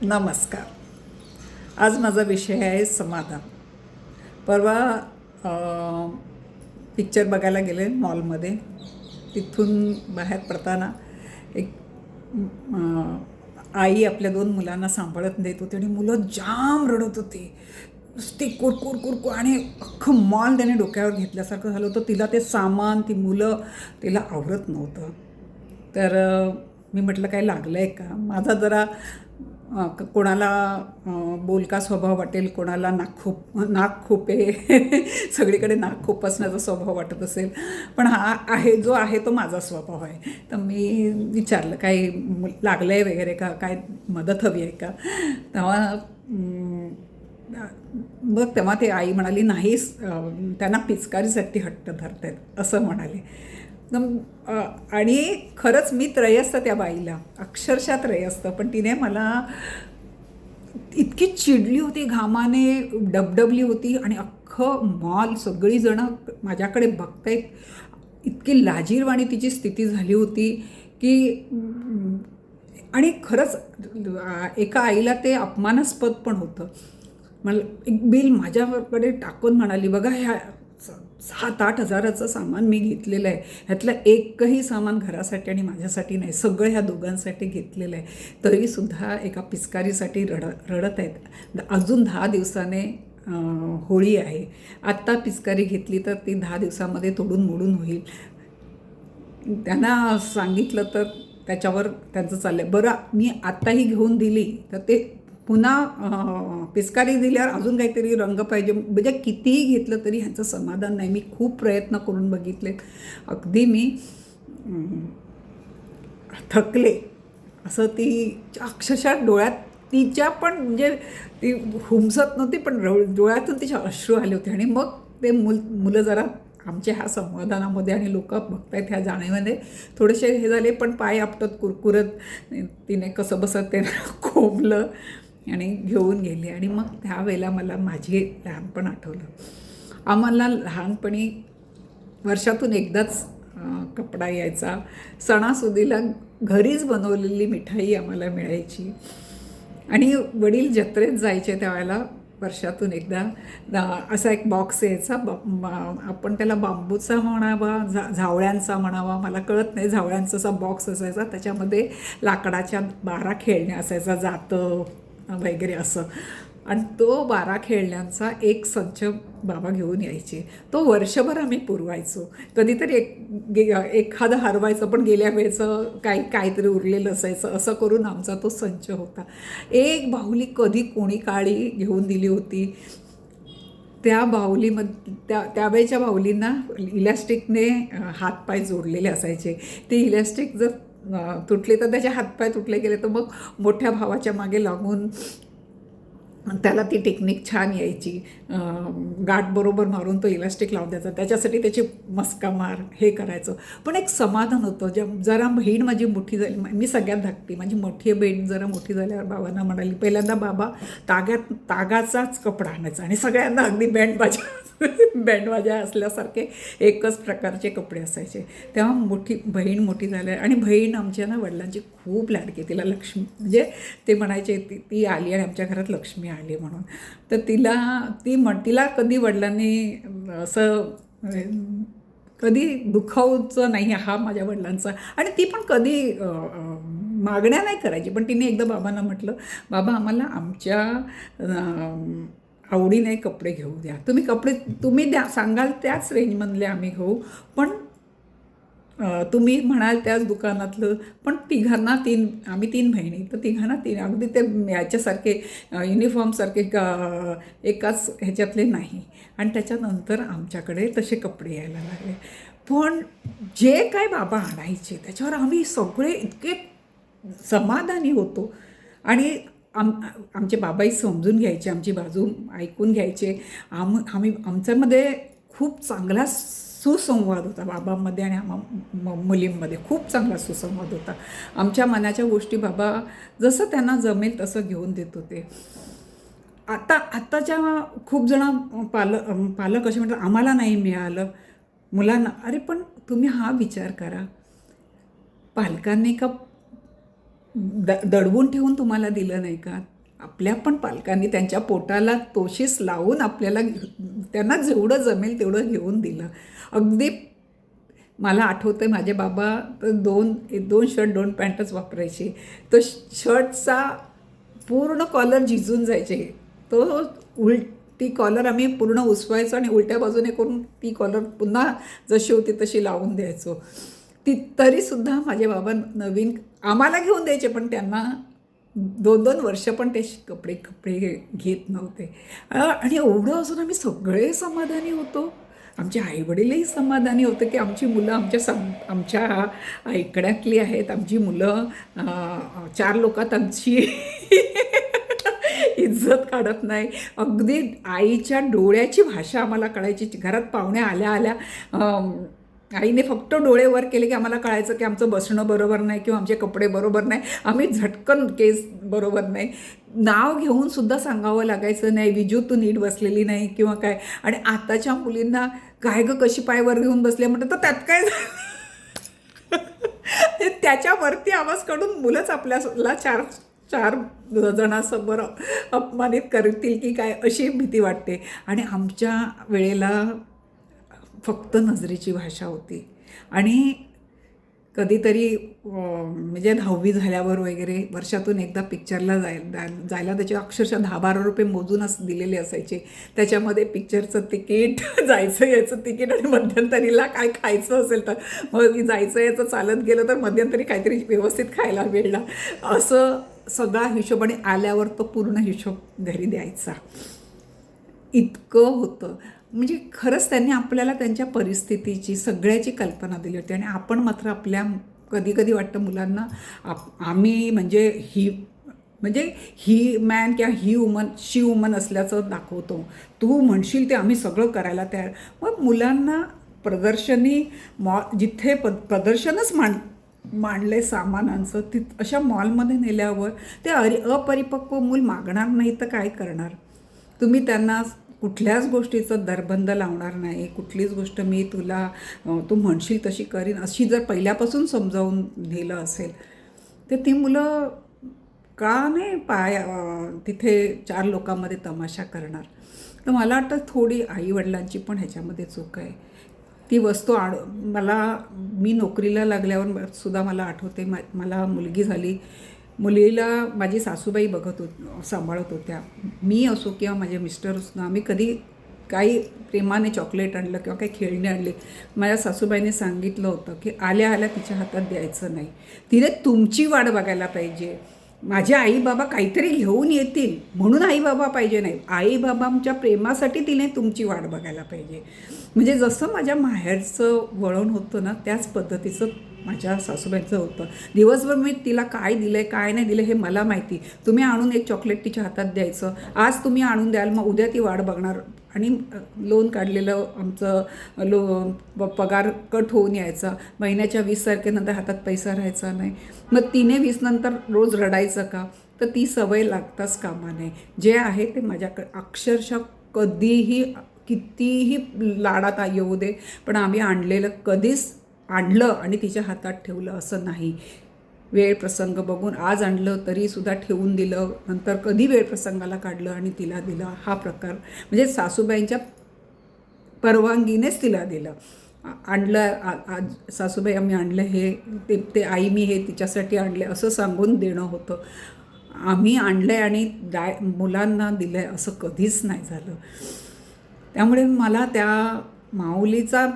नमस्कार. आज माझा विषय आहे समाधान. परवा पिक्चर बघायला गेले मॉलमध्ये. तिथून बाहेर पडताना एक आई आपल्या 2 मुलांना सांभाळत देत होती आणि मुलं जाम रडत होती. नुसती कुरकुर कुरकुर आणि अख्खं मॉल त्याने डोक्यावर घेतल्यासारखं झालं होतं. तिला ते सामान, ती मुलं तिला आवडत नव्हतं. तर मी म्हटलं काय लागलं आहे का? माझा जरा कोणाला बोलका स्वभाव वाटेल, कोणाला नाक खूपे सगळीकडे नाक खुपसण्याचा स्वभाव वाटत असेल, पण हा आहे जो आहे तो माझा स्वभाव आहे. तर मी विचारलं काही लागलं आहे वगैरे का, काय मदत हवी आहे का? तेव्हा मग तेव्हा ते आई म्हणाली नाहीच, त्यांना पिचकारीसाठी हट्ट धरतायत असं म्हणाले. आणि खरंच मी त्रयस्थ त्या बाईला, अक्षरशः त्रयस्थ. पण तिने मला इतकी चिडली होती, घामाने डबडबली होती आणि अख्खं मॉल सगळीजणं माझ्याकडे बघतायत, इतकी लाजीरवाणी तिची स्थिती झाली होती की आणि खरंच एका आईला ते अपमानास्पद पण होतं. मला एक बिल माझ्याकडे टाकून म्हणाली, बघा ह्या 7-8 हजाराचं सामान मी घेतलेलं आहे, ह्यातलं एकही सामान घरासाठी आणि माझ्यासाठी नाही, सगळं ह्या दोघांसाठी घेतलेलं आहे. तरीसुद्धा एका पिचकारीसाठी रडत आहेत. अजून 10 दिवसाने होळी आहे. आत्ता पिचकारी घेतली तर ती 10 दिवसामध्ये तोडून मोडून होईल. त्यांना सांगितलं तर त्याच्यावर त्यांचं चाललं आहे. बरं मी आत्ताही घेऊन दिली तर ते पुन्हा पिचकारी दिल्यावर अजून काहीतरी रंग पाहिजे, म्हणजे कितीही घेतलं तरी ह्यांचं समाधान नाही. मी खूप प्रयत्न करून बघितलेत, अगदी मी थकले. असं ती अक्षरशः डोळ्यात तिच्या पण, म्हणजे ती हुमसत नव्हती पण डोळ्यातून तिचे अश्रू आले होते. आणि मग ते मुलं जरा आमच्या ह्या संवादानामध्ये आणि लोक बघतायत ह्या जाणीमध्ये थोडेसे हे झाले, पण पाय आपटत कुरकुरत तिने कसं बसत ते कोंबलं आणि घेऊन गेली. आणि मग त्यावेळेला मला माझे लहानपण आठवलं. आम्हाला लहानपणी वर्षातून एकदाच कपडा यायचा. सणासुदीला घरीच बनवलेली मिठाई आम्हाला मिळायची. आणि वडील जत्रेत जायचे त्यावेळेला वर्षातून एकदा असा एक बॉक्स यायचा. आपण त्याला बांबूचा म्हणावा, झावळ्यांचा म्हणावा, मला कळत नाही. झावळ्यांचा असा बॉक्स असायचा, त्याच्यामध्ये लाकडाच्या 12 खेळण्या असायचा, जातं वगैरे असं. आणि तो 12 खेळण्यांचा एक संच बाबा घेऊन यायचे. तो वर्षभर आम्ही पुरवायचो. कधीतरी एखादं हरवायचं, पण गेल्या वेळेचं काहीतरी उरलेलं असायचं. असं करून आमचा तो संच होता. एक बाहुली कधी कोणी काळी घेऊन दिली होती. त्या बाहुलीमध्ये त्यावेळेच्या बाहुलींना इलॅस्टिकने हातपाय जोडलेले असायचे. ते इलॅस्टिक जर तुटले तर त्याचे हातपाय तुटले गेले तर मग मोठ्या भावाच्या मागे लागून त्याला ती टेक्निक छान यायची. गाठ बरोबर मारून तो इलास्टिक लावून द्यायचा, त्याच्यासाठी त्याची मस्का मार हे करायचं. पण एक समाधान होतं. जरा बहीण माझी मोठी झाली, मी सगळ्यात धाकटी, माझी मोठी बहीण जरा मोठी झाल्यावर बाबांना म्हणाली, पहिल्यांदा बाबा तागाचाच कपडा आणायचा आणि सगळ्यांना अगदी बँडबाजा असल्यासारखे एकच प्रकारचे कपडे असायचे. तेव्हा बहीण मोठी झाल्या आणि बहीण आमच्या ना वडिलांची खूप लाडकी. तिला लक्ष्मी, म्हणजे ते म्हणायचे ती आली आणि आमच्या घरात लक्ष्मी आली म्हणून. तर तिला कधी वडिलांनी असं कधी दुखावचं नाही हा माझ्या वडिलांचा. आणि ती पण कधी मागण्या नाही करायची. पण तिने एकदा बाबांना म्हटलं, बाबा आम्हाला आमच्या आवडीने कपडे घेऊ द्या, तुम्ही द्या, सांगाल त्याच रेंजमधले आम्ही घेऊ, पण तुम्ही म्हणाल त्याच दुकानातलं. पण आम्ही 3 बहिणी, तर तिघांना 3 अगदी ते याच्यासारखे युनिफॉर्मसारखे एकाच ह्याच्यातले नाही. आणि त्याच्यानंतर आमच्याकडे तसे कपडे यायला लागले. पण जे काय बाबा आणायचे त्याच्यावर आम्ही सगळे इतके समाधानी होतो. आणि आमचे बाबाही समजून घ्यायचे, आमची बाजू ऐकून घ्यायचे. आमच्यामध्ये खूप चांगला सुसंवाद होता. बाबांमध्ये आणि मुलींमध्ये खूप चांगला सुसंवाद होता. आमच्या मनाच्या गोष्टी बाबा जसं त्यांना जमेल तसं घेऊन देत होते. आत्ताच्या खूप जण पालक असे म्हणतात, आम्हाला नाही मिळालं मुलांना. अरे पण तुम्ही हा विचार करा, पालकांनी का दडवून ठेवून तुम्हाला दिलं नाही का? आपल्या पण पालकांनी त्यांच्या पोटाला तोशीस लावून आपल्याला त्यांना जेवढं जमेल तेवढं घेऊन दिलं. अगदी मला आठवतं माझे बाबा तर दोन दोन शर्ट 2 पॅन्टच वापरायचे. तो शर्टचा पूर्ण कॉलर झिजून जायचे. तो ती कॉलर आम्ही पूर्ण उसवायचो आणि उलट्या बाजूने करून ती कॉलर पुन्हा जशी होती तशी लावून द्यायचो. तरीसुद्धा माझे बाबा नवीन आम्हाला घेऊन द्यायचे, पण त्यांना 2-2 वर्ष पण ते कपडे घेत नव्हते. आणि एवढं असून आम्ही सगळे समाधानी होतो. आमचे आईवडीलही समाधानी होते की आमची मुलं आमच्या ऐकण्यातली आहेत. आमची मुलं 4 लोकात आमची इज्जत काढत नाही. अगदी आईच्या डोळ्याची भाषा आम्हाला कळायची. घरात पाहुणे आल्या आल्या आईने फक्त डोळे वर केले की आम्हाला कळायचं की आमचं बसणं बरोबर नाही किंवा आमचे कपडे बरोबर नाही. आम्ही झटकन केस बरोबर नाही नाव घेऊन सुद्धा सांगावं लागायचं नाही, विजू तू नीट बसलेली नाही किंवा काय. आणि आताच्या मुलींना काय गं कशी पायवर घेऊन बसले म्हणतात, तर त्यात काय त्याच्यावरती आवाज काढून मुलंच आपल्याला चार जणांसमोर अपमानित करतील की काय अशी भीती वाटते. आणि आमच्या वेळेला फक्त नजरेची भाषा होती. आणि कधीतरी म्हणजे 10वी झाल्यावर वगैरे वर्षातून एकदा पिक्चरला जायला त्याचे अक्षरशः 10-12 रुपये मोजूनच दिलेले असायचे. त्याच्यामध्ये पिक्चरचं तिकीट, जायचं यायचं तिकीट आणि मध्यंतरीला काय खायचं असेल तर मग जायचं यायचं चालत गेलं तर मध्यंतरी काहीतरी व्यवस्थित खायला मिळणार, असं सगळा हिशोब. आणि आल्यावर तो पूर्ण हिशोब घरी द्यायचा. इतकं होतं. म्हणजे खरंच त्यांनी आपल्याला त्यांच्या परिस्थितीची सगळ्याची कल्पना दिली होती. आणि आपण मात्र आपल्या कधी कधी वाटतं मुलांना आम्ही म्हणजे ही मॅन किंवा शी वुमन असल्याचं दाखवतो. तू म्हणशील ते आम्ही सगळं करायला तयार. मग मुलांना प्रदर्शनी जिथे प्रदर्शनच मांडले सामानांचं अशा मॉलमध्ये नेल्यावर ते अपरिपक्व मूल मागणार नाही तर काय करणार. तुम्ही त्यांना कुठल्याच गोष्टीचं दरबंद लावणार नाही. कुठलीच गोष्ट मी तू म्हणशील तशी करीन अशी जर पहिल्यापासून समजावून नेलं असेल तर ती मुलं का नाही तिथे 4 लोकांमध्ये तमाशा करणार. तर मला वाटतं थोडी आईवडिलांची पण ह्याच्यामध्ये चूक आहे. ती वस्तू मी नोकरीला लागल्यावर सुद्धा मला आठवते, मला मुलगी झाली. मुलीला माझी सासूबाई सांभाळत होत्या. मी असो किंवा माझे मिस्टर असो, आम्ही कधी काही प्रेमाने चॉकलेट आणलं किंवा काही खेळणी आणली, माझ्या सासूबाईने सांगितलं होतं की आल्या आल्या तिच्या हातात द्यायचं नाही. तिने तुमची वाट बघायला पाहिजे. माझे आई बाबा काहीतरी घेऊन येतील म्हणून आई बाबा पाहिजे नाही, आई बाबांच्या प्रेमासाठी तिने तुमची वाट बघायला पाहिजे. म्हणजे जसं माझ्या माहेरचं वळण होतं ना, त्याच पद्धतीचं माझ्या सासूबाईंचं होतं. दिवसभर मी तिला काय दिलं आहे काय नाही दिलं हे मला माहिती. तुम्ही आणून एक चॉकलेट तिच्या हातात द्यायचं, आज तुम्ही आणून द्याल, मग उद्या ती वाट बघणार. आणि लोन काढलेलं आमचं पगार कट होऊन यायचा. महिन्याच्या 20 तारखेनंतर हातात पैसा राहायचा नाही. मग 3-20 नंतर रोज रडायचं का? तर ती सवय लागताच कामा नये. जे आहे ते माझ्याकडे अक्षरशः कधीही कितीही लाडात येऊ दे, पण आम्ही कधीच आणलं आणि तिच्या हातात ठेवलं असं नाही. वेळ प्रसंग बघून आज आणलं तरीसुद्धा ठेवून दिलं, नंतर कधी वेळ प्रसंगाला काढलं आणि तिला दिलं. हा प्रकार म्हणजे सासूबाईंच्या परवानगीनेच तिला दिलं. आणलं आज सासूबाई आम्ही आणलं हे ते आई मी हे तिच्यासाठी आणले असं सांगून देणं होतं. आम्ही आणलं आहे आणि मुलांना दिलं आहे असं कधीच नाही झालं. त्यामुळे मला त्या माऊलीचा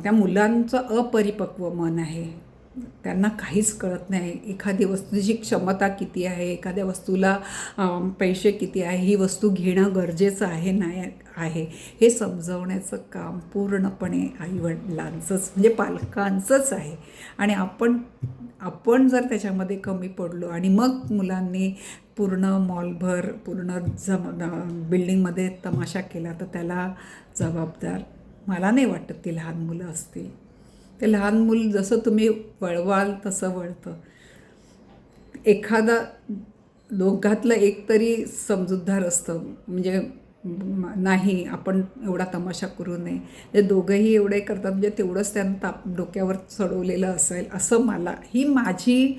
त्या मुलांचं अपरिपक्व मन आहे. त्यांना काहीच कळत नाही. एखादी वस्तूची क्षमता किती आहे, एखाद्या वस्तूला पैसे किती आहे, ही वस्तू घेणं गरजेचं आहे नाही आहे हे समजवण्याचं काम पूर्णपणे आईवडिलांचंच म्हणजे पालकांचंच आहे. आणि आपण जर त्याच्यामध्ये कमी पडलो आणि मग मुलांनी पूर्ण मॉलभर पूर्ण बिल्डिंगमध्ये तमाशा केला तर त्याला जबाबदार मला नाही वाटत ती लहान मुलं असतील. ते लहान मूल जसं तुम्ही वळवाल तसं वळतं. एखादा दोघातलं एक तरी समजूतदार असतं. म्हणजे नाही आपण एवढा तमाशा करू नये. ते दोघंही एवढे करतात म्हणजे तेवढंच त्यांना डोक्यावर चढवलेलं असेल असं मला ही माझी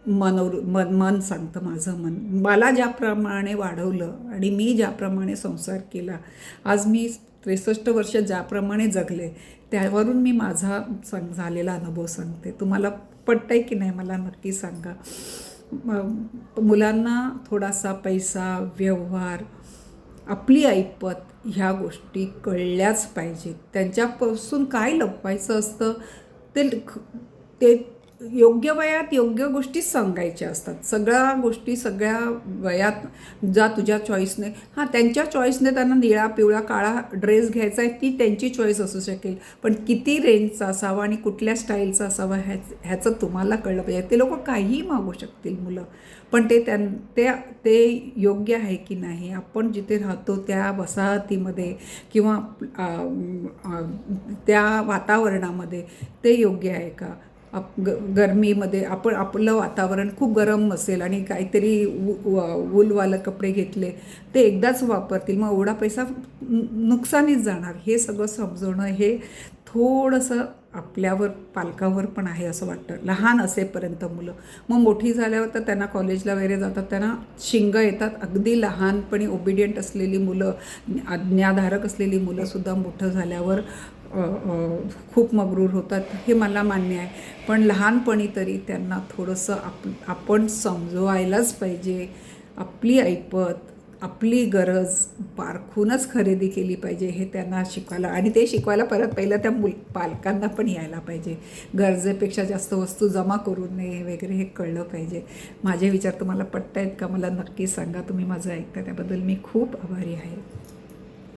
मन सांगतं. माझं मन मला ज्याप्रमाणे वाढवलं आणि मी ज्याप्रमाणे संसार केला, आज मी 63 वर्ष ज्याप्रमाणे जगले त्यावरून मी माझा झालेला अनुभव सांगते. तुम्हाला पटतंय की नाही मला नक्की सांगा. मुलांना थोडासा पैसा, व्यवहार, आपली ऐपत ह्या गोष्टी कळल्याच पाहिजेत. त्यांच्यापासून काय लपवायचं असतं ते ते योग्य वयात योग्य गोष्टीच सांगायच्या असतात. सगळ्या गोष्टी सगळ्या वयात जा तुझ्या चॉईसने. हां, त्यांच्या चॉईसने त्यांना निळा, पिवळा, काळा ड्रेस घ्यायचा आहे ती त्यांची चॉईस असू शकेल, पण किती रेंजचा असावा आणि कुठल्या स्टाईलचा असावा ह्याचं तुम्हाला कळलं पाहिजे. ते लोक काहीही मागू शकतील मुलं, पण ते योग्य आहे की नाही, आपण जिथे राहतो त्या वसाहतीमध्ये किंवा त्या वातावरणामध्ये ते योग्य आहे का. गरमीमध्ये आपलं वातावरण खूप गरम असेल आणि काहीतरी वूलवाले कपडे घेतले ते एकदाच वापरतील, मग एवढा पैसा नुकसानीच जाणार. हे सगळं समजवणं हे थोडंसं आपल्यावर पालकावर पण आहे असं वाटतं लहान असेपर्यंत. मुलं मग मोठी झाल्यावर तर त्यांना कॉलेजला वगैरे जातात, त्यांना शिंगं येतात. अगदी लहानपणी ओबिडियंट असलेली मुलं, आज्ञाधारक असलेली मुलंसुद्धा मोठं झाल्यावर खूप मगरूर होतात, हे मला मान्य आहे. पण लहानपणी तरी त्यांना थोडंसं आपण समजवायलाच पाहिजे. आपली ऐपत, आपली गरज पारखूनच खरेदी केली पाहिजे हे त्यांना शिकवायला, आणि ते शिकवायला परत पहिलं त्या पालकांना पण यायला पाहिजे. गरजेपेक्षा जास्त वस्तू जमा करू नये वगैरे हे कळलं पाहिजे. माझे विचार तुम्हाला पटत आहेत का मला नक्की सांगा. तुम्ही माझं ऐकता त्याबद्दल मी खूप आभारी आहे.